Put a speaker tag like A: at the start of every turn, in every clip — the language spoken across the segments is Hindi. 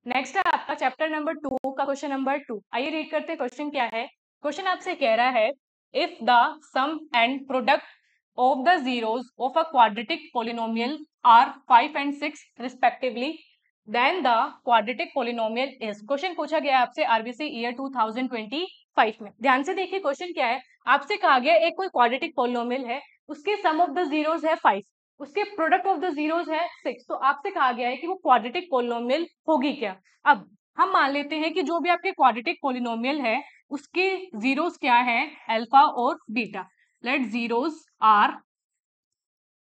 A: नेक्स्ट है आपका चैप्टर नंबर 2 का क्वेश्चन नंबर 2। आइए रीड करते हैं क्वेश्चन क्या है। क्वेश्चन आपसे कह रहा है if the sum and product of the zeros of a quadratic polynomial are 5 and 6 respectively then the quadratic polynomial is. Question पूछा गया है आपसे आरबीसी ईयर 2025 में। ध्यान से देखिए क्वेश्चन क्या है। आपसे कहा गया एक कोई क्वाड्रेटिक पोलिनोमियल है, उसके सम ऑफ द जीरोस है 5, उसके प्रोडक्ट ऑफ द जीरोस है 6। तो आपसे कहा गया है कि वो क्वाड्रेटिक पोलिनोमियल होगी क्या। अब हम मान लेते हैं कि जो भी आपके क्वाड्रेटिक पोलिनोमियल है उसके जीरोस क्या है, अल्फा और beta. Let zeros are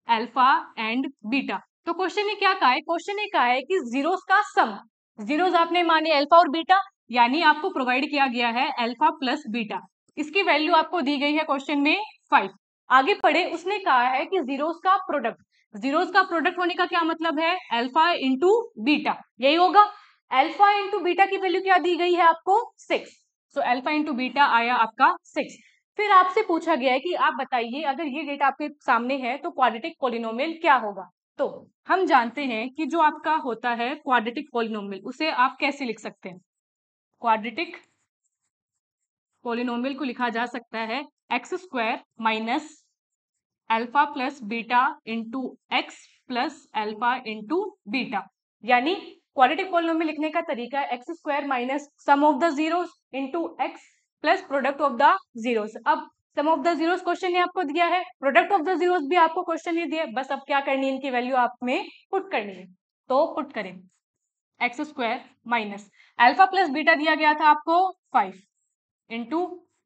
A: alpha and beta. तो क्वेश्चन ने क्या कहा है, क्वेश्चन ने कहा है कि जीरोस का सम, जीरोस आपने माने अल्फा और बीटा, यानी आपको प्रोवाइड किया गया है अल्फा प्लस बीटा। इसकी वैल्यू आपको दी गई है क्वेश्चन में 5। आगे पढ़े, उसने कहा है कि जीरोस का प्रोडक्ट, जीरोस का प्रोडक्ट होने का क्या मतलब है, अल्फा इंटू बीटा, यही होगा। अल्फा इंटू बीटा की वैल्यू क्या दी गई है आपको 6। सो अल्फा इंटू बीटा आया आपका 6। फिर आपसे पूछा गया है कि आप बताइए अगर ये डेटा आपके सामने है तो क्वाड्रेटिक पोलिनोमियल क्या होगा। तो हम जानते हैं कि जो आपका होता है क्वाड्रेटिक पोलिनोमियल, उसे आप कैसे लिख सकते हैं। क्वाड्रेटिक पोलिनोमियल को लिखा जा सकता है x square minus alpha plus beta into x plus alpha into beta. यानी क्वाड्रेटिक पोलिनोमियल लिखने का तरीका है x square minus sum of the zeros into x plus product of the zeros. अब सम ऑफ द जीरोस क्वेश्चन ने आपको दिया है, प्रोडक्ट ऑफ द जीरोस भी आपको क्वेश्चन ने दिया है, बस अब क्या करनी है, इनकी वैल्यू आप में पुट करनी है। तो पुट करें x square minus alpha plus beta दिया गया था आपको 5 into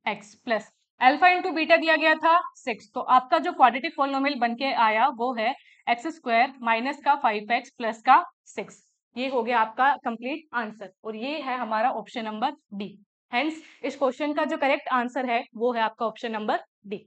A: x plus alpha into beta दिया गया था 6। तो आपका जो क्वाड्रेटिक पोलिनोमियल बन के आया वो है एक्स स्क्वायर माइनस का 5x प्लस का 6। ये हो गया आपका कंप्लीट आंसर और ये है हमारा ऑप्शन नंबर डी। हेंस इस क्वेश्चन का जो करेक्ट आंसर है वो है आपका ऑप्शन नंबर डी।